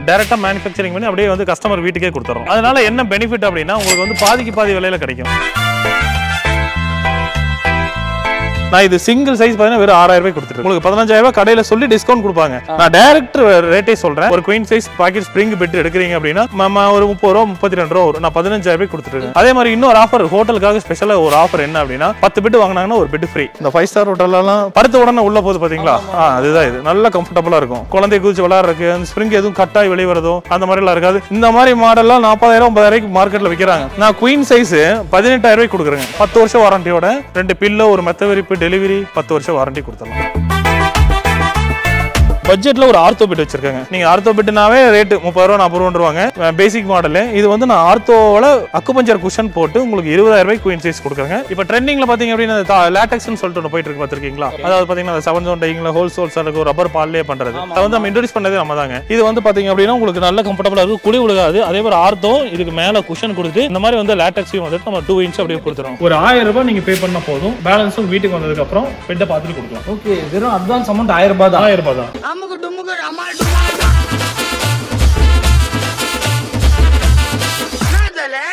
டைரக்டா மேனுஃபேக்சரிங் பண்ணி அப்படியே வந்து கஸ்டமர் வீட்டுக்கே கொடுத்துறோம். அதனால என்ன பெனிஃபிட் அப்படின்னா உங்களுக்கு வந்து பாதிக்கு பாதி விலையில கிடைக்கும். நான் இது சிங்கிள் சைஸ் பார்த்தீங்கன்னா வெறும் 6000 ரூபாய் கொடுத்துட்டு உங்களுக்கு 15000 ரூபாய் கடையில சொல்லி டிஸ்கவுண்ட் கொடுப்பாங்க. நான் டைரக்ட் ரேட்டே சொல்றேன். ஒரு queen size pocket spring bed எடுக்கிறீங்க அப்படின்னா ஒரு 30 ரூபா 32 ரூபா வரும். நான் 15000 ரூபாய் கொடுத்துட்டு. அதே மாதிரி இன்னொரு ஆஃபர் ஹோட்டலுக்காக ஸ்பெஷலா ஒரு ஆஃபர் என்ன அப்படின்னா 10 பெட் வாங்கினாங்கன்னா ஒரு பெட் ஃப்ரீ. இந்த 5 ஸ்டார் ஹோட்டல்லாம் படுத்த உடனே உள்ள போகுது பாத்தீங்களா, அதுதான் இது. நல்ல கம்ஃபர்டபுளா இருக்கும். குழந்தை குதிச்சு விளையாடுறதுக்கு அந்த ஸ்ப்ரிங் எதுவும் கட்டாய் வெளியே வரதோ அந்த மாதிரி எல்லாம் இருக்காது. இந்த மாதிரி மாடல்லாம் 40000 50,000 மார்க்கெட்ல விற்கிறாங்க. நான் குயின் சைஸ் 18000 ரூபாய் கொடுக்குறேன். 10 வருஷம் வாரண்டியோட 2 பில்லோ ஒரு மெத்த விரிப்பு டெலிவரி 10 வருஷம் வாரண்டி கொடுத்துடலாம். பட்ஜெட்ல ஒரு ஆர்த்தோ பெட் வச்சிருக்காங்க. நீங்க ஆர்த்தோ பெட்னாவே ரேட் 30 ரூபா 40 ரூபாங்க. பேசிக் மாடல் இது வந்து நான் ஆர்த்தோவோட அக்குபஞ்சர் குஷன் போட்டு உங்களுக்கு 20000 ரூபாய் குயின் சைஸ் கொடுக்குறேங்க. இப்போ ட்ரெண்டிங்ல பாத்தீங்க அப்படின்னா லேட்டெக்ஸ்னு சொல்லிட்டு ஒன்று போயிட்டு இருக்கு பார்த்திருக்கீங்களா? அதாவது பாத்தீங்கன்னா 7 ஜோன் டைங்ல ஹோல் சோல்ஸ் இருக்கு ரப்பர் பால்லே பண்றது. அதை வந்து நம்ம இன்ட்ரோடியூஸ் பண்ணதே நம்ம தாங்க. இது வந்து பாத்தீங்க அப்படின்னா உங்களுக்கு நல்ல கம்ஃபர்டபுளா இருக்கும், குழி விழுகாது. அதே மாதிரி ஆர்த்தோ இதுக்கு மேல குஷன் கொடுத்து இந்த மாதிரி வந்து லேட்டெக்ஸையும் வந்து நம்ம 2 இன்ச் அப்படியே கொடுத்துறோம். ஒரு 1000 ரூபாய் நீங்க பே பண்ணா போதும். பேலன்ஸும் வீட்டுக்கு வந்ததுக்கு அப்புறம் பெட்டை பார்த்துட்டு கொடுக்கலாம். ஓகே, வெறும் அட்வான்ஸ் அமௌண்ட் 1000 ரூபாய் தான். 1000 ரூபாய் தான்.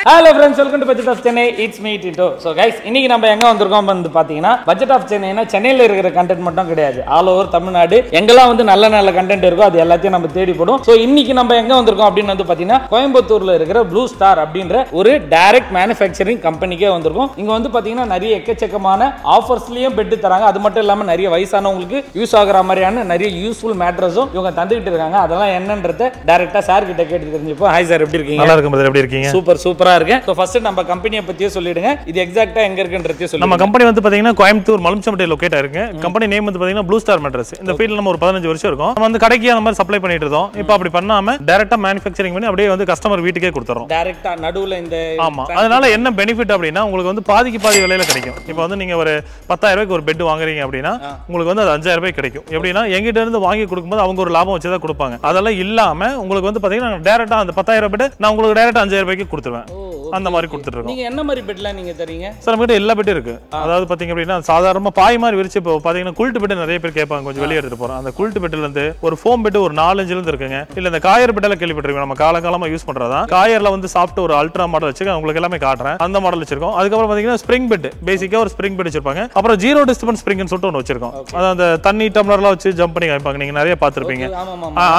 Hello friends, welcome to Budget of Chennai. It's me Tito. So guys, இன்னைக்கு நம்ம எங்க வந்திருக்கோம் வந்து பாத்தீங்கன்னா பட்ஜெட் ஆஃப் சென்னைனா சென்னையில இருக்கிற கண்டென்ட் மட்டும் கிடையாது. ஆல் ஓவர் தமிழ்நாடு எங்கெல்லாம் வந்து நல்ல நல்ல கண்டென்ட் இருக்கோ அது எல்லாத்தையும் நம்ம தேடி போடும். ஸோ இன்னைக்கு நம்ம எங்க வந்திருக்கோம் அப்படின்னு வந்து பாத்தீங்கன்னா கோயம்புத்தூர்ல இருக்கிற ப்ளூ ஸ்டார் அப்படின்ற ஒரு டைரக்ட் மேனுஃபேக்சரிங் கம்பெனிக்கே வந்திருக்கோம். இங்க வந்து பாத்தீங்கன்னா நிறைய எக்கச்சக்கமான ஆஃபர்ஸ்லயும் பெட் தராங்க. அது மட்டும் இல்லாம நிறைய வயசானவங்களுக்கு யூஸ் ஆகுற மாதிரியான நிறைய யூஸ்ஃபுல் மேட்ரஸும் இவங்க தந்துகிட்டு இருக்காங்க. அதெல்லாம் என்னன்றதை டைரக்டா சார் கிட்ட கேட்டு தெரிஞ்சுப்போம். ஹாய் சார், எப்படி இருக்கீங்க? நல்லா இருக்கும். எப்படி இருக்கீங்க? சூப்பர் சூப்பரா இருக்கு. சோ ஃபர்ஸ்ட் நம்ம கம்பெனியை பத்தியே சொல்லிடுங்க. இது எக்ஸாக்ட்டா எங்க இருக்குன்றதையும் சொல்லுங்க. நம்ம கம்பெனி வந்து பாத்தீங்கன்னா கோயம்புத்தூர் மலம்சம்பட்டி லொகேட் ஆயிருக்கு. கம்பெனி நேம் வந்து பாத்தீங்கன்னா ப்ளூ ஸ்டார் மேட்ரஸ். இந்த ஃபீல்ட்ல நம்ம ஒரு 15 வருஷம் இருக்கும். நம்ம வந்து கடைக்கு அந்த மாதிரி சப்ளை பண்ணிட்டு இருந்தோம். இப்போ அப்படி பண்ணாம டைரக்டா மேனுஃபேக்சரிங் பண்ணி அப்படியே வந்து கஸ்டமர் வீட்டுக்கே கொடுத்துறோம். டைரக்டா நடுவுல இந்த ஆமா. அதனால என்ன பெனிஃபிட் அப்படின்னா உங்களுக்கு வந்து பாதிக்கு பாதி விலையில கிடைக்கும். இப்போ வந்து நீங்க ஒரு 10000 ரூபாய்க்கு ஒரு பெட் வாங்குறீங்க அப்படின்னா உங்களுக்கு வந்து அது 5000 ரூபாய் கிடைக்கும். எப்படின்னா எங்கிட்ட இருந்து வாங்கி கொடுக்கும்போது அவங்க ஒரு லாபம் வச்சு தான் கொடுப்பாங்க. அதெல்லாம் இல்லாம உங்களுக்கு வந்து பாத்தீங்கன்னா டைரக்டா அந்த 10000 பெட் நான் உங்களுக்கு டைரக்டா 5000 ரூபாய்க்கு கொடுத்துருவேன். அந்த மாதிரி கொடுத்துட்டு இருக்கோம். நீங்க என்ன மாதிரி பெட்லாம் நீங்க தரீங்க? சார் நம்ம கிட்ட எல்லா பெட்டும் இருக்கு. அதாவது பாத்தீங்க அப்படின்னா சாதாரணமா பாய் மாதிரி விரிச்சு இப்போ பாத்தீங்கன்னா குல்ட் பெட் நிறைய பேர் கேட்பாங்க, கொஞ்சம் வெளியே எடுத்துட்டு போறோம். அந்த குல்ட் பெட்ல இருந்து ஒரு ஃபோம் பெட் ஒரு 4-5 இருந்து இருக்குங்க. இல்ல இந்த காயர் பெட்டெல்லாம் கேள்விப்பட்டிருக்கீங்க, நம்ம காலகாலமா யூஸ் பண்றதா. காயர்ல வந்து சாஃப்ட் ஒரு அல்ட்ரா மாடல் வச்சிருக்கேன், உங்களுக்கு எல்லாமே காட்டுறேன். அந்த மாடல் வச்சிருக்கோம். அதுக்கப்புறம் பாத்தீங்கன்னா ஸ்ப்ரிங் பெட், பேசிக்கா ஒரு ஸ்ப்ரிங் பெட் வச்சிருப்பாங்க. அப்புறம் ஜீரோ டிஸ்டர்பன்ஸ் ஸ்ப்ரிங்னு சொல்லிட்டு ஒன்று வச்சிருக்கோம். அதாவது அந்த தண்ணி டம்ளர்லாம் வச்சு ஜம்ப் பண்ணி காமிப்பாங்க, நீங்க நிறைய பார்த்திருப்பீங்க.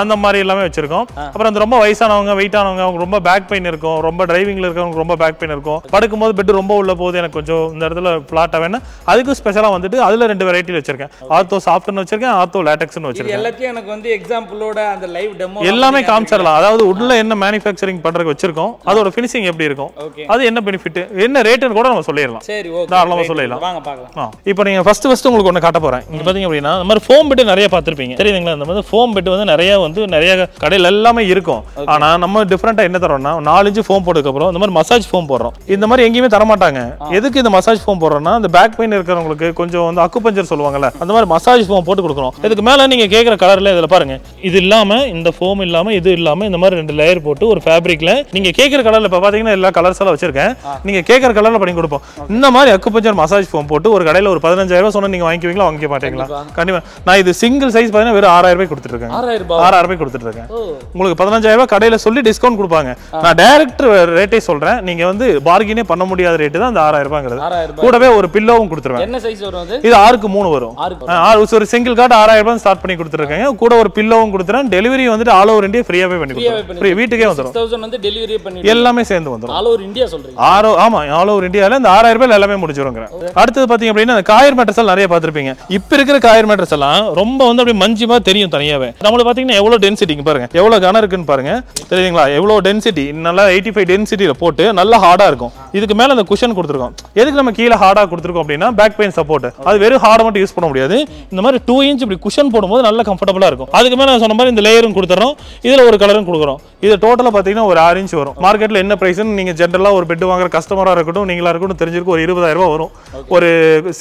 அந்த மாதிரி எல்லாமே வச்சிருக்கோம். அப்புறம் அந்த ரொம்ப வயசானவங்க வெயிட்டானவங்க அவங்க ரொம்ப பேக் பெயின் இருக்கும், ரொம்ப டிரைவிங்ல இருக்கவங்க ரொம்ப பேக் பெயின் இருக்கும், படுக்கும்போது பெட் ரொம்ப உள்ள போகுது, எனக்கு கொஞ்சம் இந்த இடத்துல ஃபிளாட்டா வேணும், அதுக்கு ஸ்பெஷலா வந்துட்டு அதுல 2 வெரைட்டி வச்சிருக்கேன். ஆர்த்தோ சாஃப்ட்னு வச்சிருக்கேன், ஆர்த்தோ லேட்டெக்ஸ்னு வச்சிருக்கேன். எல்லாத்தையும் எனக்கு வந்து எக்ஸாம்பிளோட அந்த லைவ் டெமோ எல்லாமே காமிச்சிரலாம். அதாவது உள்ள என்ன மேனுஃபேக்சரிங் பண்றதுக்கு வச்சிருக்கோம், அதோட ஃபினிஷிங் எப்படி இருக்கும், அது என்ன பெனிஃபிட், என்ன ரேட்னு கூட நம்ம சொல்லிடலாம். சரி, ஓகே, தாராளமா சொல்லலாம். வாங்க பார்க்கலாம். இப்போ நீங்க ஃபர்ஸ்ட் உங்களுக்கு ஒன்னு காட்ட போறேன். இங்க பாத்தீங்க அப்படின்னா இந்த மாதிரி ஃபோம் பெட் நிறைய பார்த்திருப்பீங்க, தெரியுதுங்களா? இந்த மாதிரி ஃபோம் பெட் வந்து நிறைய கடையில எல்லாமே இருக்கும். ஆனா நம்ம டிஃபரெண்டா என்ன தரோம்னா 4 இன்ச் ஃபோம் போட்டதுக்கு அப்புறம் இந்த மாதிரி மசாஜ் ஃபோம் போடுறோம். இந்த மாதிரி எங்கேயுமே தர மாட்டாங்க. எதுக்கு இந்த மசாஜ் ஃபோம் போடுறோம்னா அந்த பேக் பெயின் இருக்கிறவங்களுக்கு கொஞ்சம் வந்து அக்குபஞ்சர் சொல்லுவாங்கல்ல, அந்த மாதிரி மசாஜ் ஃபோம் போட்டு கொடுக்குறோம். இதுக்கு மேல நீங்க கேட்குற கலர்ல இதுல பாருங்க, இது இல்லாம இந்த ஃபோம் இல்லாம இது இல்லாம இந்த மாதிரி 2 லேயர் போட்டு ஒரு ஃபேப்ரிக்ல நீங்க கேட்குற கலர்ல இப்போ பாத்தீங்கன்னா எல்லா கலர்ஸ் எல்லாம் வச்சிருக்கேன், நீங்க கேட்குற கலர்ல பண்ணி கொடுப்போம். இந்த மாதிரி அக்குபஞ்சர் மசாஜ் ஃபோம் போட்டு ஒரு கடையில ஒரு 15000 ரூபாய் சொன்னா நீங்க வாங்கிக்குவீங்களா? வாங்கிக்க மாட்டீங்களா? கண்டிப்பா. நான் இது சிங்கிள் சைஸ் பாத்தீங்கன்னா வெறும் 6000 ரூபாய் கொடுத்துட்டு இருக்கேன். 6000 ரூபாய் கொடுத்துட்டு இருக்கேன். உங்களுக்கு 15000 ரூபாய் கடையில சொல்லி டிஸ்கவுண்ட் கொடுப்பாங்க. நான் டைரக்ட் ரேட்டே சொல்றேன், நீங்க வந்து பார்கினே பண்ண முடியாத ரேட் தான் அந்த 6000 ரூபாய்ங்கிறது. கூடவே ஒரு பில்லோவும் கொடுத்துருவேன். என்ன சைஸ் வரும் அது? இது 6க்கு 3 வரும். ஒரு சிங்கிள் கார்டு 6000 ரூபாய் ஸ்டார்ட் பண்ணி கொடுத்துருக்காங்க. கூட ஒரு பில்லோவும் கொடுத்துறேன். டெலிவரி வந்துட்டு ஆல் ஓவர் இந்தியா ஃப்ரீயாவே பண்ணி கொடுத்துருவோம். ஃப்ரீ, வீட்டுக்கே வந்துரும். 6000 வந்து டெலிவரி பண்ணி எல்லாமே சேர்ந்து வந்துரும். ஆல் ஓவர் இந்தியா சொல்றீங்க? ஆமா, ஆல் ஓவர் இந்தியால இந்த 6000 ரூபாய் எல்லாமே முடிஞ்சிருங்க. அடுத்து பாத்தீங்க அப்படின்னா அந்த காயர் மேட்ரஸ் எல்லாம் நிறைய பார்த்திருப்பீங்க. இப்ப இருக்கிற காயர் மேட்ரஸ் எல்லாம் ரொம்ப வந்து அப்படியே மஞ்சிமா தெரியும் தனியாவே. நம்மள பாத்தீங்கன்னா எவ்வளவு டென்சிட்டி பாருங்க, எவ்வளவு கனம் இருக்குன்னு பாருங்க, தெரியுங்களா? எவ்வளவு டென்சிட்டி, நல்லா 85 டென்சிட்டில போட்டு நல்லா ஹார்டா இருக்கும். இதுக்கு மேல அந்த குஷன் கொடுத்துருக்கோம். எதுக்கு நம்ம கீழே ஹார்டா கொடுத்துருக்கோம் அப்படின்னா பேக் பெயின் சப்போர்ட். அது வெறும் ஹார்டா மட்டும் யூஸ் பண்ண முடியாது. இந்த மாதிரி 2 இன்ச் இப்படி குஷன் போடும்போது நல்ல கம்ஃபர்டபுளா இருக்கும். அதுக்கு மேல நான் சொன்ன மாதிரி இந்த லேயரும் கொடுத்துறோம், இதுல ஒரு கலரும் கொடுக்குறோம். இது டோட்டலா பாத்தீங்கன்னா ஒரு 6 இன்ச் வரும். மார்க்கெட்ல என்ன பிரைஸ்னு நீங்க ஜென்ரலா ஒரு பெட் வாங்குற கஸ்டமரா இருக்கட்டும் நீங்களா இருக்கட்டும் தெரிஞ்சிருக்கும், ஒரு 20000 ரூபாய் வரும். ஒரு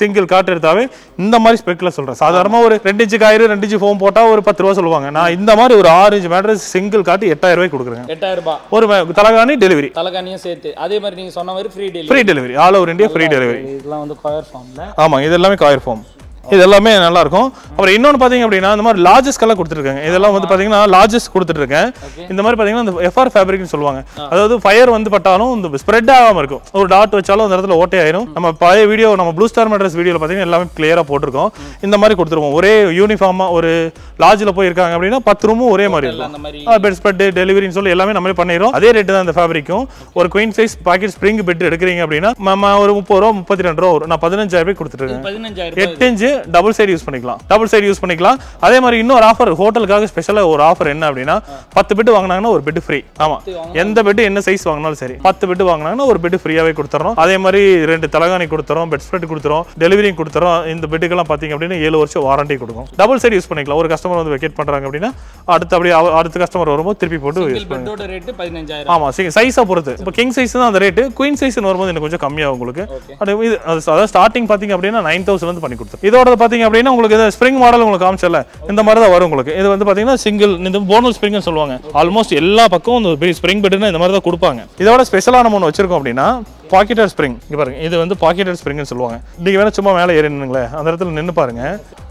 சிங்கிள் காட் எடுத்தாவே இந்த மாதிரி ஸ்பெக்ல சொல்றேன். சாதாரணமா ஒரு 2 இன்ச் காயிறு 2 இன்ச் ஃபோம் போட்டா ஒரு 10 ரூபாய் சொல்லுவாங்க. நான் இந்த மாதிரி ஒரு 6 இன்ச் மேட்ரஸ் சிங்கிள் காட் 8000 ரூபாய் கொடுக்குறேன். 8000 ரூபாய். ஒரு தலகாணி டெலிவரி, தலகாணியும் சேர்த்து. அதே மாதிரி நீங்க சொன்ன மாதிரி free delivery, all over India free delivery. இதெல்லாம் வந்து காயர் ஃபார்ம்ல. ஆமா, இது எல்லாமே காயர் ஃபார்ம். இது எல்லாமே நல்லா இருக்கும். அப்புறம் இன்னொன்று பார்த்தீங்க அப்படின்னா இந்த மாதிரி லார்ஜஸ்க்கெல்லாம் கொடுத்துருக்காங்க. இதெல்லாம் வந்து பார்த்தீங்கன்னா லார்ஜஸ் கொடுத்துட்டு இருக்கேன். இந்த மாதிரி பார்த்தீங்கன்னா இந்த எஃப்ஆர் ஃபேப்ரிக்னு சொல்லுவாங்க. அதாவது ஃபயர் வந்து பட்டாலும் இந்த ஸ்ப்ரெட் ஆகாமல் இருக்கும். ஒரு டாட் வச்சாலும் அந்த இடத்துல ஓட்டை ஆயிரும். நம்ம பழைய வீடியோ நம்ம ப்ளூ ஸ்டார் மேட்ரஸ் வீடியோவில் பார்த்தீங்கன்னா எல்லாமே கிளியராக போட்டிருக்கோம். இந்த மாதிரி கொடுத்துருவோம். ஒரே யூனிஃபார்மாக ஒரு லாட்ஜில் போய் இருக்காங்க அப்படின்னா 10 ரூமும் ஒரே மாதிரி இருக்கும். பெட் ஸ்ப்ரெட் டெலிவரின்னு சொல்லி எல்லாமே நம்மளே பண்ணிடுறோம். அதே ரேட்டு தான் இந்த ஃபேப்ரிக்கும். ஒரு queen size pocket spring bed எடுக்கிறீங்க அப்படின்னா ஒரு 30 ரூபா 32 ரூபா வரும். நான் 15,000 ரூபாய் கொடுத்துருக்கேன். 8 இன்ச் டபுள் சைடு யூஸ் பண்ணிக்கலாம். டபுள் சைடு யூஸ் பண்ணிக்கலாம். அதே மாதிரி இன்னொரு ஆஃபர் ஹோட்டலுக்காக ஸ்பெஷலா ஒரு ஆஃபர் என்ன அப்படின்னா 10 பெட் வாங்குனாங்கன்னா ஒரு பெட் ஃப்ரீ. ஆமா, எந்த பெட் என்ன சைஸ் வாங்கினாலும் சரி 10 பெட் வாங்குனாங்கன்னா ஒரு பெட் ஃப்ரீயாவே கொடுத்துறோம். அதே மாதிரி 2 தலகாணி கொடுத்துறோம், பெட் ஸ்ப்ரெட் கொடுத்துறோம், டெலிவரி கொடுத்துறோம். இந்த பெட்டுக்கெல்லாம் பாத்தீங்க அப்படின்னா 7 வருஷம் வாரண்டி கொடுக்கும். டபுள் சைடு யூஸ் பண்ணிக்கலாம். ஒரு கஸ்டமர் வந்து வெக்கேட் பண்றாங்க அப்படின்னா அடுத்த கஸ்டமர் வரும்போது திருப்பி போட்டு யூஸ் பெட்டோட ரேட் 15,000. ஆமா, சைஸை பொறுத்து. இப்போ கிங் சைஸ் தான் அந்த ரேட்டு. குயின் சைஸ் வரும்போது எனக்கு கொஞ்சம் கம்மியாகும் உங்களுக்கு. அதாவது ஸ்டார்டிங் பாத்தீங்க அப்படின்னா 9,000 வந்து பண்ணி கொடுத்துரும். இதோட பாத்தீங்க அப்படின்னா உங்களுக்கு ஸ்ப்ரிங் மாடல் உங்களுக்கு காமிச்சல இந்த மாதிரி தான் வரும் உங்களுக்கு. இது வந்து பாத்தீங்கன்னா சிங்கிள் இந்த போனல் ஸ்ப்ரிங்னு சொல்லுவாங்க. ஆல்மோஸ்ட் எல்லா பக்கமும் இந்த ஸ்ப்ரிங் பெட்னா இந்த மாதிரி தான் கொடுப்பாங்க. இதோட ஸ்பெஷலான ஒன்று வச்சிருக்கோம் அப்படின்னா பாக்கெட்டட் ஸ்ப்ரிங். இங்க பாருங்க, இது வந்து பாக்கெட்டட் ஸ்ப்ரிங்னு சொல்லுவாங்க. நீங்க வேணா சும்மா மேலே ஏறி நின்னுங்களே, அந்த இடத்துல நின்று பாருங்க.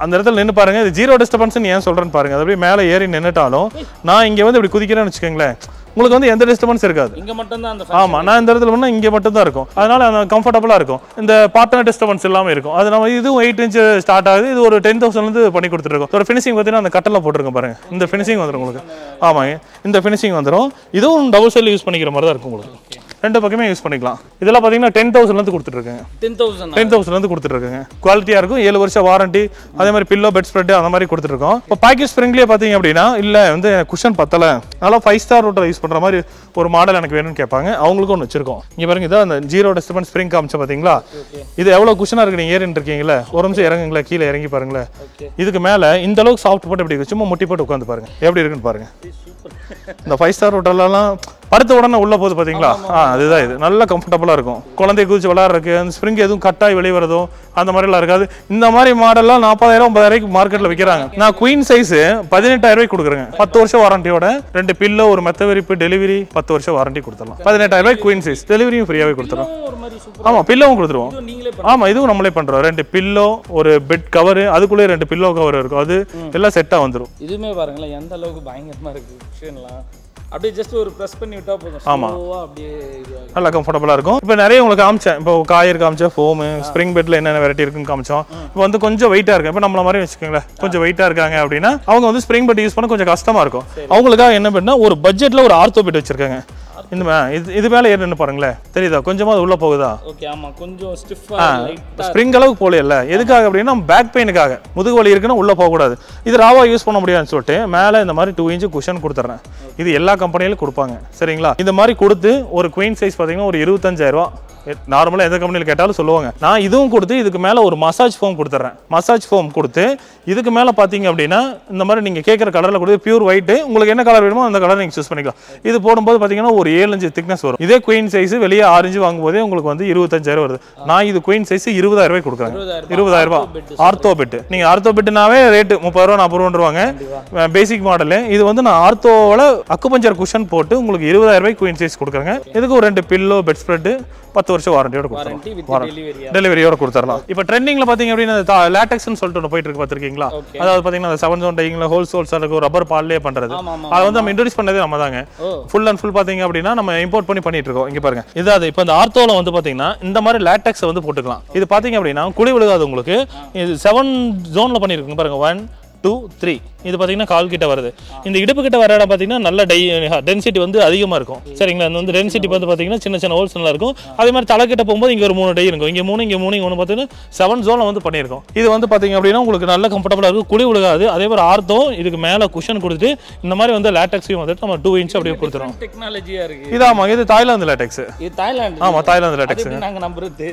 அந்த இடத்துல நின்று பாருங்க. இது ஜீரோ டிஸ்டர்பன்ஸ் ஏன் சொல்றேன்னு பாருங்க. அது அப்படியே மேலே ஏறி நின்னுட்டாலும் நான் இங்க வந்து இப்படி குதிக்கிறேன்னு வச்சுக்கோங்களேன், உங்களுக்கு வந்து எந்த டிஸ்டர்பன்ஸ் இருக்காது. இங்க மட்டும் தான் அந்த ஆமா, நான் இந்த இடத்துல பண்ணா இங்க மட்டும் தான் இருக்கும். அதனால கம்ஃபர்டபுளா இருக்கும். இந்த பார்ட்னர் டிஸ்டர்பன்ஸ் இல்லாம இருக்கும். அது நம்ம இதுவும் 8 இன்ச் ஸ்டார்ட் ஆகுது. இது ஒரு 10,000 இருந்து பண்ணி கொடுத்துருக்கோம். ஒரு ஃபினிஷிங் பார்த்தீங்கன்னா அந்த கட்டல போட்டுருங்க பாருங்க. இந்த ஃபினிஷிங் வந்துடும் உங்களுக்கு. ஆமாங்க, இந்த ஃபினிஷிங் வந்துடும். இதுவும் டபுள் சைடில் யூஸ் பண்ணிக்கிற மாதிரி தான் இருக்கும் உங்களுக்கு. ரெண்டு பக்கமே யூஸ் பண்ணிக்கலாம். இதெல்லாம் பார்த்தீங்கன்னா 10,000 இருந்து கொடுத்துருக்காங்க. 10,000 இருந்து கொடுத்துருக்காங்க. குவாலிட்டியா இருக்கும். 7 வருஷம் வாரண்டி. அதே மாதிரி பில்லோ பெட் ஸ்ப்ரெட் அந்த மாதிரி கொடுத்துருக்கோம். இப்போ பேக்கேஜ் ஸ்ப்ரிங்லேயே பார்த்தீங்க அப்படின்னா இல்ல வந்து குஷன் பத்தல, நல்லா 5 ஸ்டார் ரோட்டர் யூஸ் பண்ற மாதிரி ஒரு மாடல் எனக்கு வேணும்னு கேட்பாங்க. அவங்களுக்கும் ஒன்று வச்சிருக்கோம். இங்க பாருங்க, இதான் அந்த ஜீரோ டிஸ்டர்பன்ஸ் ஸ்ப்ரிங் காமிச்சா பாத்தீங்களா? இது எவ்வளவு குஷனா இருக்கு. நீங்க ஏறிட்டு இருக்கீங்களா, ஒரு நிமிஷம் இறங்குங்களா, கீழே இறங்கி பாருங்களேன். இதுக்கு மேல இந்த அளவுக்கு சாஃப்ட் போட்டு எப்படி சும்மா முட்டி போட்டு உட்காந்து பாருங்க எப்படி இருக்குன்னு பாருங்க. இந்த 5 ஸ்டார் ரோட்டர்லாம் படுத்த உடனே உள்ள போகுது பாத்தீங்களா? அதுதான் இது. நல்லா கம்ஃபர்டபுளா இருக்கும். குழந்தை குதிச்சு விளையாடுறதுக்கு அந்த ஸ்ப்ரிங் எதுவும் கட்டாய் வெளியே வரதோ அந்த மாதிரி எல்லாம் இருக்காது. இந்த மாதிரி மாடல்லாம் 40,000 50,000 மார்க்கெட்ல விற்கிறாங்க. நான் குயின் சைஸ் 18,000 ரூபாய்க்கு கொடுக்குறேன். 10 வருஷம் வாரண்டியோட 2 பில்லோ ஒரு மெத்த விரிப்பு டெலிவரி 10 வருஷம் வாரண்டி கொடுத்துடலாம். 18,000 ரூபாய்க்கு குயின் சைஸ். டெலிவரியும் ஃப்ரீயாவே கொடுத்துறோம். ஆமா, பில்லோவும் கொடுத்துருவோம். ஆமா, இதுவும் நம்மளே பண்றோம். 2 பில்லோ ஒரு பெட் கவர், அதுக்குள்ளே 2 பில்லோ கவர் இருக்கும். அது எல்லாம் செட்டா வந்துடும். இதுமே பாருங்களேன் எந்த அளவுக்கு பயங்கரமா இருக்கு. விஷயம்லாம் அப்படியே ஜஸ்ட் ஒரு பிரஸ் பண்ணி விட்டா போதும். ஸ்லோவா அப்படியே நல்லா கம்ஃபர்டபுளா இருக்கும். இப்போ நிறைய உங்களுக்கு காமிச்சேன். இப்போ காயர் காமிச்சேன், ஃபோம் ஸ்ப்ரிங் பெட்ல என்னென்ன வெரைட்டி இருக்குன்னு காமிச்சோம். இப்போ வந்து கொஞ்சம் வெயிட்டா இருக்கு. இப்போ நம்மள மாதிரி வச்சுக்கோங்களேன், கொஞ்சம் வெயிட்டா இருக்காங்க அப்படின்னா அவங்க வந்து ஸ்ப்ரிங் பெட் யூஸ் பண்ண கொஞ்சம் கஷ்டமா இருக்கும். அவங்களுக்காக என்ன பண்ணா ஒரு பட்ஜெட்ல ஒரு ஆர்த்தோ பெட் வச்சிருக்காங்க. இந்த இது மேல ஏறின்னு பாருங்களேன், தெரியுதா? கொஞ்சமா அது உள்ள போகுதா? ஓகே, ஆமா, கொஞ்சம் ஸ்டிஃபா லைட்டா ஸ்ப்ரிங் அளவுக்கு போலையில. எதுக்காக அப்படின்னா பேக் பெயினுக்காக, முதுகு வலி இருக்குன்னா உள்ள போக கூடாது. இது ராவா யூஸ் பண்ண முடியாதுன்னு சொல்லிட்டு மேல இந்த மாதிரி 2 இன்ச் குஷன் கொடுத்துறேன். இது எல்லா கம்பெனியிலும் கொடுப்பாங்க. சரிங்களா? இந்த மாதிரி கொடுத்து ஒரு குயின் சைஸ் பாத்தீங்கன்னா ஒரு 25,000 ரூபாய் நார்மலா எந்த கம்பெனியில் கேட்டாலும் சொல்லுவாங்க. நான் இதுவும் கொடுத்து இதுக்கு மேல ஒரு மசாஜ் ஃபோம் கொடுத்துறேன். மசாஜ் ஃபோம் கொடுத்து இதுக்கு மேல பாத்தீங்க அப்படின்னா இந்த மாதிரி நீங்க கேட்குற கலர்ல கொடுத்து பியூர் ஒயிட், உங்களுக்கு என்ன கலர் வேணுமோ அந்த கலர் நீங்க சூஸ் பண்ணிக்கலாம். இது போடும்போது பாத்தீங்கன்னா ஒரு 7 இன்ச் திக்னஸ் வரும். இதே குயின் சைஸ் வெளியே 6 இன்ச் வாங்கும்போதே உங்களுக்கு வந்து 25,000 வருது. நான் இது குயின் சைஸ் 20,000 ரூபாய் கொடுக்குறேன். 20,000 ரூபாய் ஆர்த்தோ பெட். நீங்க ஆர்த்தோ பெட்னாவே ரேட் 30 ரூபா 40 ரூபாய்வாங்க. Basic model. இது வந்து நான் ஆர்த்தோவோட அக்குபஞ்சர் குஷன் போட்டு உங்களுக்கு 20,000 ரூபாய் குயின் சைஸ் கொடுக்குறேங்க. இதுக்கு ஒரு 2 பில்லோ பெட் ஸ்ப்ரெட் 10 வருஷம் வாரண்டியோட கொடுத்துறோம். டெலிவரியோட கொடுத்துறலாம். இப்போ ட்ரெண்டிங்ல பாத்தீங்க அப்படின்னா லேட்டெக்ஸ்னு சொல்லிட்டு ஒன்று போயிட்டு இருக்கு பாத்திருக்கீங்களா? அதாவது பாத்தீங்கன்னா 7 ஜோன் டைங்ல ஹோல் சோல்ஸ் இருக்கும், ரப்பர் பால்லே பண்றது. அது வந்து நம்ம இன்ட்ரோடியூஸ் பண்ணதே நம்ம தாங்க. ஃபுல் அண்ட் ஃபுல் பாத்தீங்க அப்படின்னா நம்ம இம்போர்ட் பண்ணி பண்ணிட்டு இருக்கோம். இங்க பாருங்க, இதாவது இப்போ இந்த ஆர்த்தோல வந்து பாத்தீங்கன்னா இந்த மாதிரி லேட்டெக்ஸ் வந்து போட்டுக்கலாம். இது பாத்தீங்க அப்படின்னா குழி விழுகாது உங்களுக்கு. இது 7 ஜோன்ல பண்ணிருக்குங்க பாருங்க. 1 2 3 இது பாத்தீங்கன்னா கால் கிட்ட வருது. இந்த இடுப்பு கிட்ட வர இடம் பாத்தீங்கன்னா நல்ல டென்சிட்டி வந்து அதிகமா இருக்கும். சரிங்களா? இந்த வந்து டென்சிட்டி வந்து பாத்தீங்கன்னா சின்ன சின்ன ஹோல்ஸ் நல்லா இருக்கும். அதே மாதிரி தலை கிட்ட போகும்போது இங்க ஒரு 3 டை இருக்கும். இங்க 3 இங்க 3 இங்க 1 பாத்தீங்கன்னா 7 ஜோன்ல வந்து பண்ணியிருக்கோம். இது வந்து பாத்தீங்க அப்படின்னா உங்களுக்கு நல்ல கம்ஃபர்டபுளா இருக்கும். குழி விழுகாது. அதே மாதிரி ஆர்த்தோ இதுக்கு மேல குஷன் கொடுத்துட்டு இந்த மாதிரி வந்து லேட்டெக்ஸையும் வந்துட்டு நம்ம 2 இன்ச் அப்படியே கொடுத்துறோம். டெக்னாலஜியா இருக்கு. இதாமா, இது தாய்லாந்து லேட்டெக்ஸ். இது தாய்லாந்து. ஆமா, தாய்லாந்து லேட்டெக்ஸ். நாங்க நம்புறது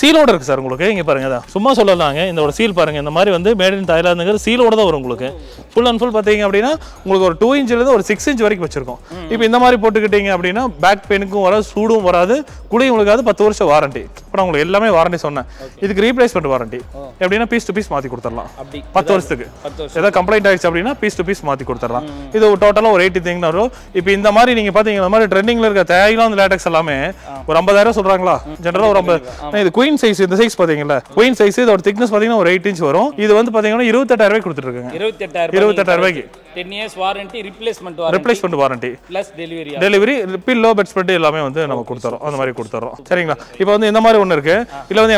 சீலோட இருக்கு சார் உங்களுக்கு. இங்க பாருங்க, சும்மா சொல்லலாங்க. இந்த ஒரு சீல் பாருங்க. இந்த மாதிரி வந்து மேட் இன் தாய்லாந்துங்கிற சீலோட தான் வரும் உங்களுக்கு. ஃபுல் அண்ட் ஃபுல் பார்த்தீங்க அப்படின்னா உங்களுக்கு ஒரு 2 இன்ச்லேருந்து ஒரு 6 இன்ச் வரைக்கும் வச்சிருக்கோம். இப்போ இந்த மாதிரி போட்டுக்கிட்டீங்க அப்படின்னா பேக் பெயினுக்கும் வராது, சூடும் வராது, குழி உங்களுக்கு அது 10 வருஷம் வாரண்டி. இப்போ நான் உங்களுக்கு எல்லாமே வாரண்டி சொன்னேன். இதுக்கு ரீப்ளேஸ்மெண்ட் வாரண்டி எப்படின்னா பீஸ் டு பீஸ் மாற்றி கொடுத்துடலாம் 10 வருஷத்துக்கு. ஏதாவது கம்ப்ளைண்ட் ஆயிடுச்சு அப்படின்னா பீஸ் டு பீஸ் மாற்றி கொடுத்துடலாம். இது டோட்டலாக ஒரு 80,000 வரும். இப்போ இந்த மாதிரி நீங்கள் பார்த்தீங்கன்னா இந்த மாதிரி ட்ரெண்டிங்கில் இருக்க தேயிலாந்து லேட்டக்ஸ் எல்லாமே ஒரு 50,000 சொல்கிறாங்களா ஜென்ரலாக ஒரு 50. இது குயின் சைஸ், இந்த சைஸ் பார்த்தீங்களா குயின் சைஸ், இதோட திக்னஸ் பார்த்தீங்கன்னா ஒரு 8 இன்ச் வரும். இது வந்து பார்த்தீங்கன்னா 28,000 ரூபாய்க்கு கொடுத்துருக்காங்க. 28,000 ரூபாய்க்கு 10 years warranty, replacement warranty plus delivery pillow bed spread எல்லாமே வந்து நம்ம கொடுத்துறோம். அந்த மாதிரி கொடுத்துறோம். சரிங்களா? இப்போ வந்து இந்த மாதிரி ஒன்று இருக்கு. இல்லை வந்து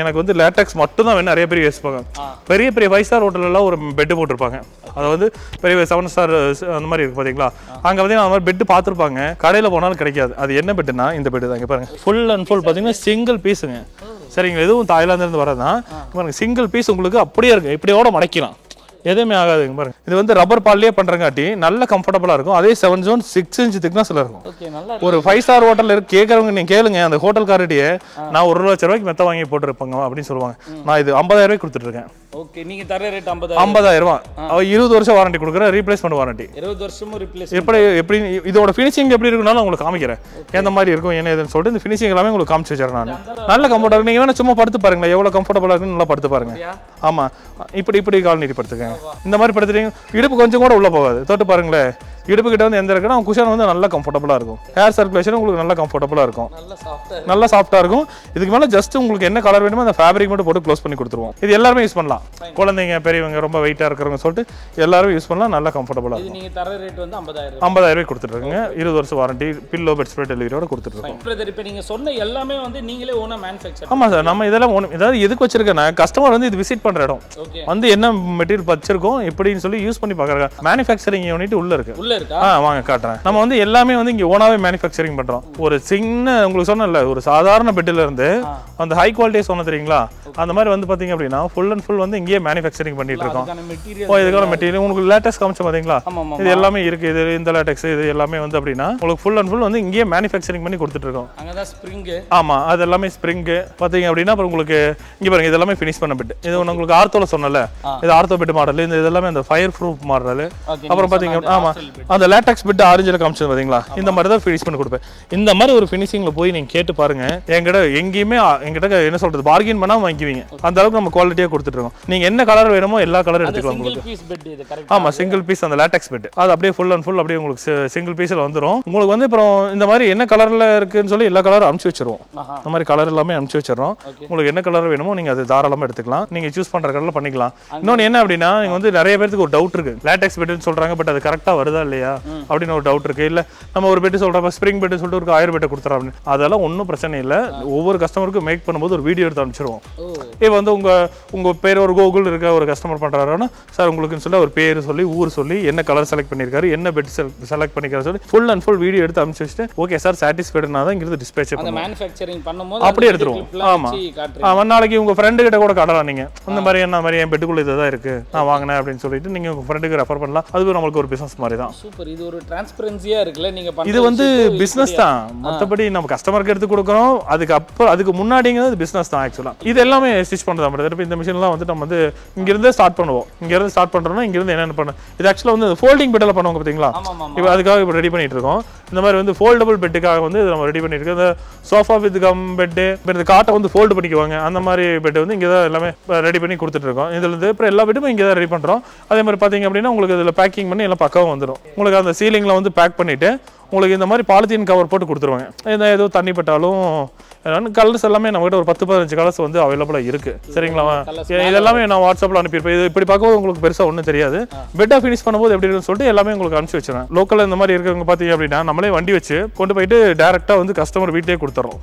எனக்கு வந்து லேட்டக்ஸ் மட்டும் தான் வேணும். நிறைய பேர் யோசிப்பாங்க. பெரிய பெரிய 5 ஸ்டார் ஹோட்டல்லாம் ஒரு பெட் போட்டிருப்பாங்க. அதாவது பெரிய 7 ஸ்டார் அந்த மாதிரி இருக்கு பார்த்தீங்களா? அங்கே பார்த்தீங்கன்னா அந்த மாதிரி பெட் பார்த்துருப்பாங்க. கடையில் போனாலும் கிடைக்காது. அது என்ன பெட்டுனா இந்த பெட்டு தான். இங்கே பாருங்க ஃபுல் அண்ட் ஃபுல் பார்த்தீங்கன்னா சிங்கிள் பீஸுங்க. சரிங்களா? எதுவும் தாய்லாந்துலேருந்து வரதான் பாருங்க. சிங்கிள் பீஸ் உங்களுக்கு அப்படியே இருக்கு. இப்படியோட மடக்கலாம், எதுவுமே ஆகாதுங்க பாருங்க. இது வந்து ரப்பர் பால்லேயே பண்றங்காட்டி நல்ல கம்ஃபர்டபுளா இருக்கும். அதே 7 ஜோன் 6 இன்ச் திக்னஸ்ல இருக்கும். ஒரு 5 ஸ்டார் ஹோட்டல் இருக்கு கேட்கறவங்க நீங்க கேளுங்க. அந்த ஹோட்டல் காரடியே நான் 1 லட்சம் ரூபாய்க்கு மெத்த வாங்கி போட்டுருப்பாங்க அப்படின்னு சொல்லுவாங்க. நான் இது 50,000 ரூபாய்க்கு கொடுத்துட்டு இருக்கேன். ஓகே, நீங்க தர ரேட் 50,000 ரூபாய். 20 வருஷம் வாரண்டி கொடுக்குற, ரீப்ளேஸ்மெண்ட் வாரண்டி 20 வருஷமும் ரீப்ளேஸ். எப்படி இதோட ஃபினிஷிங் எப்படி இருக்குனாலும் உங்களுக்கு காமிக்கிறேன். எந்த மாதிரி இருக்கும் என்ன ஏதுன்னு சொல்லிட்டு இந்த ஃபினிஷிங் எல்லாமே உங்களுக்கு காமிச்சு வச்சிருக்கேன் நான். நல்ல கம்ஃபர்டா இருக்கு. நீங்க வேணா சும்மா படுத்து பாருங்க எவ்வளவு கம்ஃபர்டபுளா இருக்குன்னு. நல்லா படுத்து பாருங்க. ஆமா, இப்படி கால் நீட்டி படுத்துக்கங்க. இந்த மாதிரி படுத்துறீங்க இடுப்பு கொஞ்சம் கூட உள்ள போகாது. தொட்டு பாருங்களேன், இடுப்பு கிட்ட வந்து எந்த இருக்குன்னா குஷன் வந்து நல்லா கம்ஃபர்டபுளா இருக்கும். ஹேர் சர்க்குலேஷன் உங்களுக்கு நல்லா கம்ஃபர்டபுளா இருக்கும், நல்லா சாஃப்டா இருக்கும். இதுக்கு மேல ஜஸ்ட் உங்களுக்கு என்ன கலர் வேணுமோ அந்த ஃபேப்ரிக் மட்டும் போட்டு க்ளோஸ் பண்ணி கொடுத்துருவோம். இது எல்லாரும் யூஸ் பண்ணலாம். குழந்தைங்க, பெரியவங்க, ரொம்ப வெயிட்டா இருக்கிறவங்க சொல்லிட்டு எல்லாரும் யூஸ் பண்ணலாம். நல்லா கம்ஃபர்டபுளா இருக்கும். நீங்க தர ரேட் வந்து 50,000 ரூபாய் கொடுத்துட்டு இருக்கீங்க. 20 வருஷம் வாரண்டி, பில்லோ பெட் ஸ்ப்ரெட் டெலிவரியோட கொடுத்துட்டு இருக்கோம். இப்போ நீங்க சொன்ன எல்லாமே வந்து நீங்களே ஓனா மேனுஃபேக்சர்? ஆமா சார், நம்ம இதெல்லாம் ஏதாவது எதுக்கு வச்சிருக்கேன்னா கஸ்டமர் வந்து இது விசிட் பண்ற இடம் வந்து என்ன மெட்டீரியல் வச்சிருக்கோம் எப்படின்னு சொல்லி யூஸ் பண்ணி பாக்குறாங்க. மேனுஃபேக்சரிங் யூனிட் உள்ள இருக்கு. வாங்க காட்டுறேன். நம்ம வந்து எல்லாமே வந்து இங்க ஓனாவே மேனுஃபேக்சரிங் பண்றோம். ஒரு சின்ன உங்களுக்கு சொன்னல ஒரு சாதாரண பெட்ல இருந்து அந்த ஹை குவாலிட்டி சொன்ன தெரியுங்களா, அந்த மாதிரி வந்து பாத்தீங்க அப்படின்னா ஃபுல் அண்ட் ஃபுல் வந்து இங்கேயே மேனுஃபேக்சரிங் பண்ணிட்டு இருக்கோம். இதுக்கான மெட்டீரியல் உங்களுக்கு லேட்டஸ்ட் காமிச்ச பாத்தீங்களா, இது எல்லாமே இருக்கு. இது இந்த லேட்டக்ஸ் இது எல்லாமே வந்து அப்படின்னா உங்களுக்கு ஃபுல் அண்ட் ஃபுல் வந்து இங்கேயே மேனுஃபேக்சரிங் பண்ணி கொடுத்துட்டு இருக்கோம். அங்கதான் ஸ்ப்ரிங். ஆமா, அது எல்லாமே ஸ்ப்ரிங் பாத்தீங்க அப்படின்னா அப்புறம் உங்களுக்கு இங்க பாருங்க இது எல்லாமே ஃபினிஷ் பண்ண பெட். இது உங்களுக்கு ஆர்த்தோல சொன்னல, இது ஆர்த்தோ பெட் மாடல். இந்த இது எல்லாமே அந்த ஃபயர் ப்ரூஃப் மாடல். அப்புறம் பாத்தீங்க ஆமா அந்த லேட்டக்ஸ் பெட் ஆரஞ்சில காமிச்சது பாத்தீங்களா, இந்த மாதிரி தான் ஃபினிஷ் பண்ணி கொடுப்பேன். இந்த மாதிரி ஒரு ஃபினிஷிங்ல போய் நீங்க கேட்டு பாருங்க. என்கிட்ட எங்கேயுமே என்கிட்ட என்ன சொல்றது பார்கெயின் பண்ணாம வாங்கிக்குவீங்க. அந்த அளவுக்கு நம்ம குவாலிட்டியா கொடுத்துட்டு இருக்கோம். நீங்க என்ன கலர் வேணுமோ எல்லா கலர் எடுத்துக்கலாம் உங்களுக்கு. ஆமா, சிங்கிள் பீஸ் அந்த லேட்டக்ஸ் பெட் அது அப்படியே ஃபுல் அண்ட் ஃபுல் அப்படியே உங்களுக்கு சிங்கிள் பீஸ்ல வந்துரும். உங்களுக்கு வந்து அப்புறம் இந்த மாதிரி என்ன கலர்ல இருக்குன்னு சொல்லி எல்லா கலரும் அனுப்பிச்சு வச்சிருவோம். இந்த மாதிரி கலர் எல்லாமே அனுப்பிச்சு வச்சிடறோம். உங்களுக்கு என்ன கலர் வேணுமோ நீங்க அது தாராளமா எடுத்துக்கலாம். நீங்க சூஸ் பண்ற கலர்ல பண்ணிக்கலாம். இன்னொன்னு என்ன அப்படின்னா நீங்க வந்து நிறைய பேருக்கு ஒரு டவுட் இருக்கு. லேட்டக்ஸ் பெட்னு சொல்றாங்க, பட் அது கரெக்டா வருதா இல்லையா அப்படின்னு ஒரு டவுட் இருக்கு. இல்ல நம்ம ஒரு பெட் சொல்றப்ப ஸ்ப்ரிங் பெட் சொல்லிட்டு ஒரு 1000 பெட் கொடுத்துறோம் அப்படின்னு. அதெல்லாம் ஒன்றும் பிரச்சனை இல்லை. ஒவ்வொரு கஸ்டமருக்கும் மேக் பண்ணும்போது ஒரு வீடியோ எடுத்து அனுப்பிச்சிருவோம். இப்போ வந்து உங்க பேர் ஒரு கூகுள் இருக்க ஒரு கஸ்டமர் பண்றாருன்னா சார் உங்களுக்குன்னு சொல்லி ஒரு பேர் சொல்லி ஊர் சொல்லி என்ன கலர் செலக்ட் பண்ணிருக்காரு என்ன பெட் செலக்ட் பண்ணிருக்காரு சொல்லி ஃபுல் அண்ட் ஃபுல் வீடியோ எடுத்து அனுப்பிச்சு வச்சுட்டு ஓகே சார் சாட்டிஸ்ஃபைடுனா தான் இங்கிருந்து டிஸ்பேச் பண்ணுவோம். மேனுஃபேக்சரிங் பண்ணும்போது அப்படியே எடுத்துருவோம். ஆமா, நாளைக்கு உங்க ஃப்ரெண்டு கிட்ட கூட காட்டலாம். நீங்க இந்த மாதிரி என்ன மாதிரி என் பெட்டுக்குள்ள இதுதான் இருக்கு நான் வாங்கினேன் அப்படின்னு சொல்லிட்டு நீங்க உங்க ஃப்ரெண்டுக்கு ரெஃபர் பண்ணலாம். அது நம்மளுக்கு ஒரு பிசினஸ் மாதிரி தான். சூப்பர். இது ஒரு டிரான்ஸ்பரன்சியா இருக்குல்ல. நீங்க இது வந்து பிசினஸ் தான். மற்றபடி நம்ம கஸ்டமருக்கு எடுத்து கொடுக்குறோம். அதுக்கு முன்னாடிங்கிறது பிசினஸ் தான். ஆக்சுவலா இது எல்லாமே ஸ்டிச் பண்றதா மட்டும். இந்த மிஷின்லாம் வந்து நம்ம வந்து இங்கிருந்து ஸ்டார்ட் பண்ணுவோம். இங்கிருந்து ஸ்டார்ட் பண்றோம்னா இங்கிருந்து என்னென்ன பண்ண இது ஆக்சுவலா வந்து ஃபோல்டிங் பெட்ல பண்ணுவாங்க பாத்தீங்களா. இப்போ அதுக்காக இப்போ ரெடி பண்ணிட்டு இருக்கோம். இந்த மாதிரி வந்து ஃபோல்டபுள் பெட்டுக்காக வந்து நம்ம ரெடி பண்ணிட்டு இருக்கோம். இந்த சோஃபா வித் கம் பெட், இந்த காட்டை வந்து ஃபோல்டு பண்ணிக்குவாங்க. அந்த மாதிரி பெட் வந்து இங்கே தான் எல்லாமே ரெடி பண்ணி கொடுத்துட்டு இருக்கோம். இதுல இருந்து அப்புறம் எல்லா பெட்டுமே இங்கே தான் ரெடி பண்றோம். அதே மாதிரி பாத்தீங்க அப்படின்னா உங்களுக்கு இதில் பேக்கிங் பண்ணி எல்லாம் பக்காவும் வந்துடும். உங்களுக்கு அந்த சீலிங்ல வந்து பேக் பண்ணிட்டு உங்களுக்கு இந்த மாதிரி பாலித்தீன் கவர் போட்டு கொடுத்துருவாங்க. ஏதோ தண்ணி பட்டாலும் கலர்ஸ் எல்லாமே நம்மகிட்ட ஒரு 10-15 கலர்ஸ் வந்து அவைலபிளா இருக்கு. சரிங்களா? இதெல்லாமே நான் வாட்ஸ்அப்ல அனுப்பியிருப்பேன். இது இப்படி பார்க்கும்போது உங்களுக்கு பெருசா ஒன்றும் தெரியாது. பெட்டா ஃபினிஷ் பண்ணும்போது எப்படி இருக்குன்னு சொல்லிட்டு எல்லாமே உங்களுக்கு அனுப்பிச்சு வச்சிருவேன். லோக்கல்ல இந்த மாதிரி இருக்கிறவங்க பார்த்தீங்க அப்படின்னா நம்மளே வண்டி வச்சு கொண்டு போயிட்டு டேரக்டா வந்து கஸ்டமர் வீட்டிலே கொடுத்துறோம்.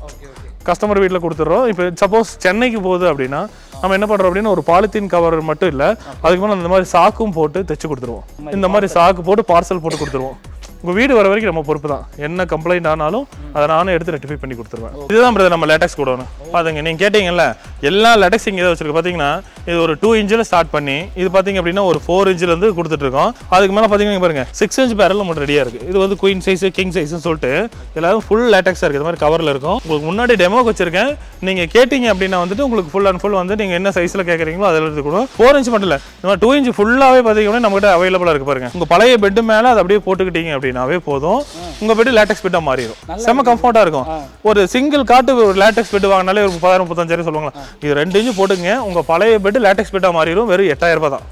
கஸ்டமர் வீட்டில் கொடுத்துட்றோம். இப்போ சப்போஸ் சென்னைக்கு போகுது அப்படின்னா நம்ம என்ன பண்ணுறோம் அப்படின்னா ஒரு பாலித்தீன் கவர் மட்டும் இல்லை, அதுக்கு மேலே இந்த மாதிரி சாக்கும் போட்டு தைச்சு கொடுத்துருவோம். இந்த மாதிரி சாக்கு போட்டு பார்சல் போட்டு கொடுத்துருவோம். உங்கள் வீடு வர வரைக்கும் நம்ம பொறுப்பு தான். என்ன கம்ப்ளைண்ட் ஆனாலும் அதை நானும் எடுத்து ரெக்டிஃபை பண்ணி கொடுத்துருவேன். இதுதான் பிரதர் நம்ம லேட்டக்ஸ் கூட பாருங்க. நீங்கள் கேட்டீங்கல்ல எல்லா லேட்டக்ஸ் இங்கே வச்சிருக்கு பார்த்தீங்கன்னா இது ஒரு 2 இன்ச்சில் ஸ்டார்ட் பண்ணி இது பார்த்தீங்க அப்படின்னா ஒரு 4 இன்ச்சிலேருந்து கொடுத்துட்ருக்கோம். அதுக்கு மேலே பார்த்தீங்கன்னா பாருங்க 6 இன்ச் பேரல் நம்ம ரெடியாக இருக்குது. இது வந்து குயின் சைஸ் கிங் சைஸ்ன்னு சொல்லிட்டு எல்லாரும் ஃபுல் லேட்டக்ஸாக இருக்குது. இது மாதிரி கவரில் இருக்கும். உங்களுக்கு முன்னாடி டெமோக்கு வச்சிருக்கேன். நீங்கள் கேட்டிங்க அப்படின்னா வந்துட்டு உங்களுக்கு ஃபுல் அண்ட் ஃபுல் வந்து நீங்கள் என்ன சைஸில் கேட்குறீங்களோ அதில் இருந்து கூட 4 இன்ச் மட்டும் இல்லை இந்த மாதிரி 2 இன்ச் ஃபுல்லாகவே பார்த்தீங்கன்னா நம்மகிட்ட அவைலபிளாக இருக்குது பாருங்க. உங்கள் பழைய பெட்டு மேலே அதை அப்படியே போட்டுக்கிட்டீங்க அப்படின்னாவே போதும். உங்கள் பெட்டு லேட்டக்ஸ் பெட்டாக மாறிடும். செம்ம கம்ஃபர்ட்டாக இருக்கும். ஒரு சிங்கிள் காட்டு ஒரு லேட்டக்ஸ் பெட்டு வாங்கினாலே ஒரு 30,000-35,000 சொல்லுவாங்க. இது 2 இன்ச் போட்டுங்க உங்கள் பழைய பெட்டு லேட்டக்ஸ் பெட்டாக மாறிடும். வெறும் 8,000 ரூபாய் தான்.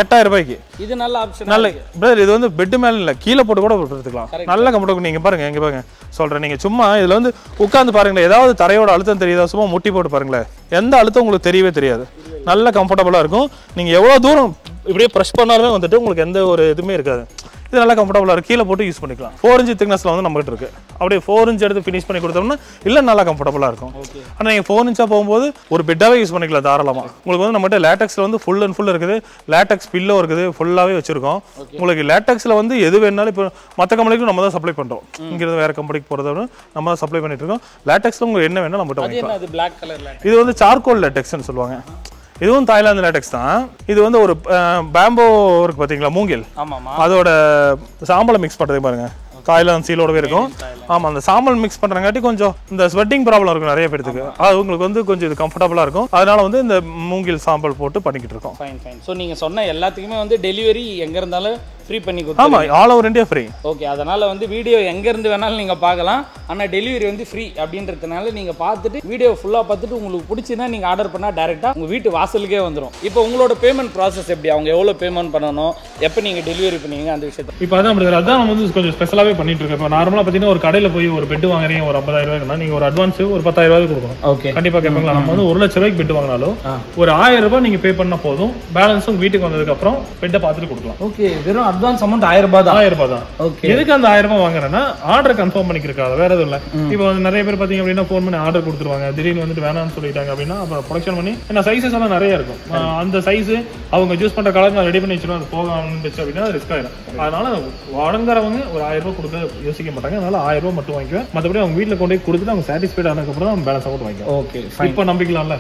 8,000 ரூபாய்க்கு இது நல்ல ஆப்ஷன். நல்ல பிரதர் இது வந்து பெட்டு மேலே இல்லை கீழே போட்டு கூட எடுத்துக்கலாம். நல்ல கம்ஃபர்ட். நீங்கள் பாருங்க இங்கே பாருங்க சொல்கிறேன். நீங்கள் சும்மா இதில் வந்து உட்காந்து பாருங்களேன். ஏதாவது தரையோட அழுத்தம் தெரியுதா சும்மா முட்டி போட்டு பாருங்களேன். எந்த அழுத்தம் உங்களுக்கு தெரியவே தெரியாது. நல்ல கம்ஃபர்டபுளாக இருக்கும். நீங்கள் எவ்வளோ தூரம் இப்படியே ப்ரெஷ் பண்ணாலுமே வந்துட்டு உங்களுக்கு எந்த ஒரு இதுவுமே இருக்காது. இது நல்லா கம்ஃபர்டபுளாக இருக்குது. கீழே போட்டு யூஸ் பண்ணிக்கலாம். 4 இன்ச் திக்னஸில் வந்து நம்மகிட்ட இருக்குது. அப்படியே 4 இன்ச் எடுத்து ஃபினிஷ் பண்ணி கொடுத்தோம்னா இல்லை நல்லா கம்ஃபர்டபுளாக இருக்கும். ஆனால் நீங்கள் 4 இன்ச்சாக போகும்போது ஒரு பெட்டாகவே யூஸ் பண்ணிக்கலாம் தாராளமாக. உங்களுக்கு வந்து நம்மகிட்ட லேட்டக்ஸில் வந்து ஃபுல் அண்ட் ஃபுல் இருக்குது. லேட்டக்ஸ் பில்லோ இருக்குது. ஃபுல்லாகவே வச்சிருக்கோம். உங்களுக்கு லேட்டக்ஸில் வந்து எது வேணாலும் இப்போ மற்ற கம்பெனிக்கும் நம்ம தான் சப்ளை பண்ணுறோம். இங்கிருந்து வேறு கம்பெனிக்கு போகிறத நம்ம தான் சப்ளை பண்ணிட்டு இருக்கோம். லேட்டக்ஸில் உங்களுக்கு என்ன வேணாலும் நம்மகிட்ட வாங்கிக்கலாம். இது வந்து சார்கோல் லேட்டக்ஸ்ன்னு சொல்லுவாங்க. இதுவும் தாய்லாந்து லேட்டக்ஸ் தான். இது வந்து ஒரு பேம்போ இருக்கு பார்த்தீங்களா மூங்கில் அதோட சாம்பலை மிக்ஸ் பண்ணுறது பாருங்க. தாய்லாந்து சீலோடவே இருக்கும். ஆமாம் அந்த சாம்பல் மிக்ஸ் பண்ணுறங்காட்டி கொஞ்சம் இந்த ஸ்வெட்டிங் ப்ராப்ளம் இருக்கும் நிறைய பேருக்கு. அது உங்களுக்கு வந்து கொஞ்சம் இது கம்ஃபர்டபுளாக இருக்கும். அதனால வந்து இந்த மூங்கில் சாம்பல் போட்டு பண்ணிக்கிட்டு இருக்கோம். ஸோ நீங்கள் சொன்ன எல்லாத்துக்குமே வந்து டெலிவரி எங்கே இருந்தாலும் ஃப்ரீ பண்ணி கொடுத்து. ஆமாம் all over India free. Okay அதனால் வந்து வீடியோ எங்கேருந்து வேணாலும் நீங்கள் பார்க்கலாம். ஆனால் டெலிவரி வந்து ஃப்ரீ அப்படின்றதுனால நீங்கள் பார்த்துட்டு வீடியோ ஃபுல்லாக பார்த்துட்டு உங்களுக்கு பிடிச்சின்னா நீங்கள் ஆர்டர் பண்ணால் டேரெக்டாக உங்கள் வீட்டு வாசலுக்கே வந்துடும். இப்போ உங்களோட பேமெண்ட் ப்ராசஸ் எப்படி? அவங்க எவ்வளோ பேமெண்ட் பண்ணணும், எப்போ நீங்கள் டெலிவரி பண்ணுவீங்க அந்த விஷயத்தை இப்போ அதான் அதான் நம்ம வந்து கொஞ்சம் ஸ்பெஷலாகவே பண்ணிட்டு இருக்கோம். இப்போ நார்மலாக பார்த்தீங்கன்னா ஒரு கடையில் போய் ஒரு பெட்டு வாங்குறீங்க ஒரு 50,000 ரூபாய்க்குனா நீங்கள் ஒரு அட்வான்ஸ் ஒரு 10,000 ரூபாய்க்கு கொடுக்கணும். ஓகே கண்டிப்பாக கேட்பாங்களா? நம்ம வந்து 1 லட்ச ரூபாய்க்கு பெட்டு வாங்கினாலும் ஒரு 1000 ரூபாய் நீங்கள் பே பண்ணால் போதும். பேலன்ஸும் வீட்டுக்கு வந்ததுக்கப்புறம் பெட்டை பார்த்துட்டு கொடுக்கலாம். ஓகே வெறும் அட்வான்ஸ் அமௌண்ட் 1000 ரூபாய் தான். 1000 ரூபாய் தான். ஓகே எதுக்கு அந்த 1000 ரூபாய் வாங்குறேன்னா ஆர்டர் கன்ஃபார்ம் பண்ணிக்கிறக்காக வேற எதுவும் இல்லை. இப்போ வந்து நிறைய பேர் பார்த்தீங்க அப்படின்னா ஃபோன் பண்ணி ஆர்டர் கொடுத்துருவாங்க. திடீர்னு வந்துட்டு வேணாம்னு சொல்லிட்டாங்க அப்படின்னா அப்புறம் ப்ரொடக்ஷன் பண்ணி ஏன்னா சைஸஸ் எல்லாம் நிறைய இருக்கும். அந்த சைஸ் அவங்க சூஸ் பண்ணுற கலர் நான் ரெடி பண்ணி வச்சிருவோம். அது போக வந்துச்சு அப்படின்னா ரிஸ்க் ஆயிடும். அதனால வாங்குறவங்க ஒரு 1000 ரூபாய் கொடுக்க யோசிக்க மாட்டாங்க. அதனால 1000 ரூபாய் மட்டும் வாங்கிக்குவேன். மற்றபடி அவங்க வீட்டில் கொண்டு போய் கொடுத்துட்டு அவங்க சாட்டிஸ்ஃபைட் ஆனதுக்கப்புறம் தான் பேலன்ஸ் அமௌண்ட் வாங்கிக்குவோம். ஓகே இப்போ நம்பிக்கலாம்ல?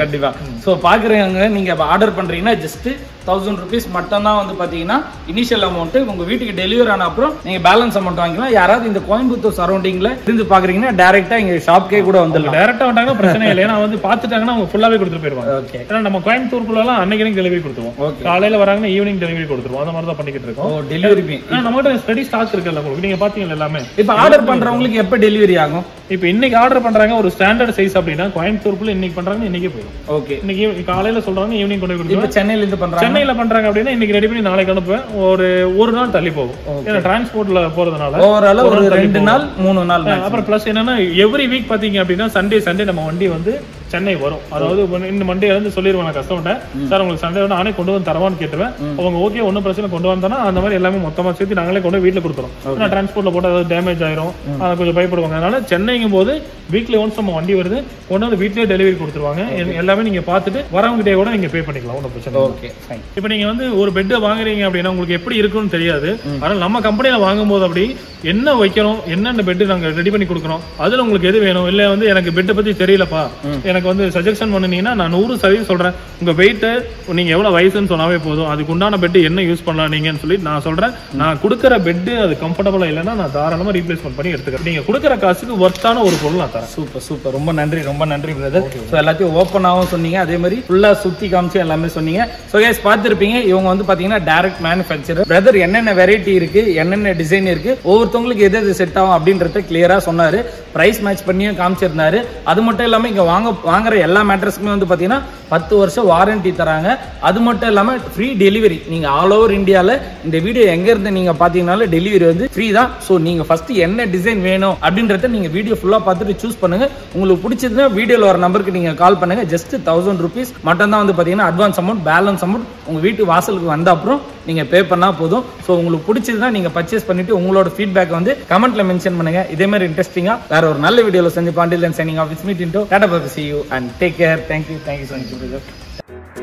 கண்டிப்பா. ஸோ பார்க்குறவங்க நீங்கள் ஆர்டர் பண்ணுறீங்கன்னா ஜஸ்ட் 1000 rupees மட்டும் தான் வந்து பார்த்தீங்கன்னா இனிஷியல் அமௌண்ட். உங்க வீட்டுக்கு டெலிவரி ஆன அப்புறம் நீங்க பேலன்ஸ் அமௌண்ட் வாங்கிக்கலாம். யாராவது இந்த கோயம்புத்தூர் சரௌண்டிங்ல இருந்து பாக்குறீங்கன்னா டைரக்டா இங்க ஷாப்க்கே கூட வந்துடலாம். டைரக்டா வந்தாங்கன்னா பிரச்சனை இல்லை. ஏன்னா வந்து பார்த்துட்டாங்கன்னா அவங்க ஃபுல்லாவே கொடுத்துட்டு போயிருவாங்க. ஓகே ஏன்னா நம்ம கோயம்புத்தூருக்குள்ளலாம் அன்னைக்கு டெலிவரி கொடுத்துருவோம். காலையில வராங்கன்னா ஈவினிங் டெலிவரி கொடுத்துருவோம். அந்த மாதிரி தான் பண்ணிக்கிட்டு இருக்கோம். டெலிவரி நம்மகிட்ட ஸ்டடி ஸ்டாக் இருக்குல்ல உங்களுக்கு நீங்க பாத்தீங்கன்னா எல்லாமே. இப்போ ஆர்டர் பண்றவங்களுக்கு எப்ப டெலிவரி ஆகும்? இப்போ இன்னைக்கு ஆர்டர் பண்றாங்க ஒரு ஸ்டாண்டர்ட் சைஸ் அப்படின்னா கோயம்புத்தூருக்குள்ள இன்னைக்கு பண்றாங்க இன்னைக்கே போயிடும். ஓகே இன்னைக்கு காலையில சொல்றாங்க ஈவினிங் கொண்டு போய் கொடுத்துருவோம். சென்னையில இருந்து பண்றாங்க. சென்னையில பண்றாங்க அப்படின்னா இன்னைக்கு ரெடி பண்ணி நாளைக்கு அனுப்புவேன். ஒரு நாள் தள்ளி போகும். ஏன்னா டிரான்ஸ்போர்ட்ல போறதுனால ஓவரால் ஒரு 2 நாள் 3 நாள். அப்புறம் பிளஸ் என்னன்னா எவ்ரி வீக் பாத்தீங்க அப்படின்னா சண்டே நம்ம வண்டி வந்து சென்னை வரும். அதாவது இந்த மண்டே வந்து சொல்லிடுவேன் கஸ்டமர்ட்ட சார் உங்களுக்கு சண்டே வந்து நானே கொண்டு வந்து தரவான்னு கேட்டுவேன். அவங்க ஓகே ஒன்றும் பிரச்சனை கொண்டு வந்தோன்னா அந்த மாதிரி எல்லாமே மொத்தமாக சேர்த்து நாங்களே கொண்டு வீட்டில் கொடுத்துரும். ஏன்னா டிரான்ஸ்போர்ட்ல போட்டு அதாவது டேமேஜ் ஆயிரும் அதை கொஞ்சம் பயப்படுவாங்க. அதனால சென்னைங்கும் போது வீக்லி ஒன்ஸ் நம்ம வண்டி வருது கொண்டு வந்து வீட்லயே டெலிவரி கொடுத்துருவாங்க. எல்லாமே நீங்க பார்த்துட்டு வரவங்கிட்டே கூட நீங்க பே பண்ணிக்கலாம். ஒன்றும் பிரச்சனை. ஓகே இப்போ நீங்க வந்து ஒரு பெட் வாங்குறீங்க அப்படின்னா உங்களுக்கு எப்படி இருக்குன்னு தெரியாது. அதனால நம்ம கம்பெனியில வாங்கும்போது அப்படி என்ன வைக்கிறோம் என்னென்ன பெட் நாங்க ரெடி பண்ணி கொடுக்குறோம் அதுல உங்களுக்கு எது வேணும் இல்ல வந்து எனக்கு பெட்டை பத்தி தெரியலப்பா எனக்கு வந்து சஜஷன் பண்ணீங்கன்னா நான் 100% சொல்றேன். உங்க வெயிட் நீங்க எவ்வளவு வயசுன்னு சொன்னாவே போதும். அதுக்கு உண்டான பெட் என்ன யூஸ் பண்ணலாம் நீங்கன்னு சொல்லி நான் சொல்றேன். நான் கொடுக்குற பெட் அது கம்ஃபர்டபுளா இல்லைன்னா நான் தாராளமா ரீப்ளேஸ்மெண்ட் பண்ணி எடுத்துக்கிறேன். நீங்க கொடுக்குற காசுக்கு ஒர்த்தான ஒரு பொருள் நான் தரேன். சூப்பர் ரொம்ப நன்றி பிரதர். ஸோ எல்லாத்தையும் ஓப்பனாகவும் சொன்னீங்க அதே மாதிரி ஃபுல்லா சுத்தி காமிச்சு எல்லாமே சொன்னீங்க. ஸோ கேஸ் பார்த்துருப்பீங்க இவங்க வந்து பாத்தீங்கன்னா டைரக்ட் மேனுஃபேக்சரர். பிரதர் என்னென்ன வெரைட்டி இருக்கு என்னென்ன டிசைன் இருக்கு ஒவ்வொருத்தவங்களுக்கு எது செட் ஆகும் அப்படின்றத கிளியரா சொன்னாரு. பிரைஸ் மேட்ச் பண்ணியும் காமிச்சிருந்தாரு. அது மட்டும் இல்லாம இங்க வாங்குற எல்லா மேட்ரஸ்க்குமே வந்து பாத்தீங்கன்னா 10 வருஷம் வாரண்டி தராங்க. அது மட்டும் இல்லாம ஃப்ரீ டெலிவரி. நீங்க ஆல் ஓவர் இந்தியால இந்த வீடியோ எங்க இருந்து நீங்க பாத்தீங்கன்னாலும் டெலிவரி வந்து ஃப்ரீ தான். ஸோ நீங்க ஃபர்ஸ்ட் என்ன டிசைன் வேணும் அப்படின்றத நீங்க வீடியோ ஃபுல்லா பார்த்துட்டு சூஸ் பண்ணுங்க. உங்களுக்கு பிடிச்சதுன்னா வீடியோல வர நம்பருக்கு நீங்க கால் பண்ணுங்க. ஜஸ்ட் 1000 rupees மட்டும் தான் வந்து பாத்தீங்கன்னா அட்வான்ஸ் அமௌண்ட். பேலன்ஸ் அமௌண்ட் உங்க வீட்டு வாசலுக்கு வந்த அப்புறம் நீங்க பே பண்ணா போதும். ஸோ உங்களுக்கு பிடிச்சதுன்னா நீங்க பர்ச்சேஸ் பண்ணிட்டு உங்களோட ஃபீட்பேக் வந்து கமெண்ட்ல மென்ஷன் பண்ணுங்க. இதே மாதிரி இன்ட்ரெஸ்டிங்கா வேற ஒரு நல்ல வீடியோல செஞ்சு பாண்டில் signing off. It's me Tinto. Tata bye. See you and take care. Thank you so much.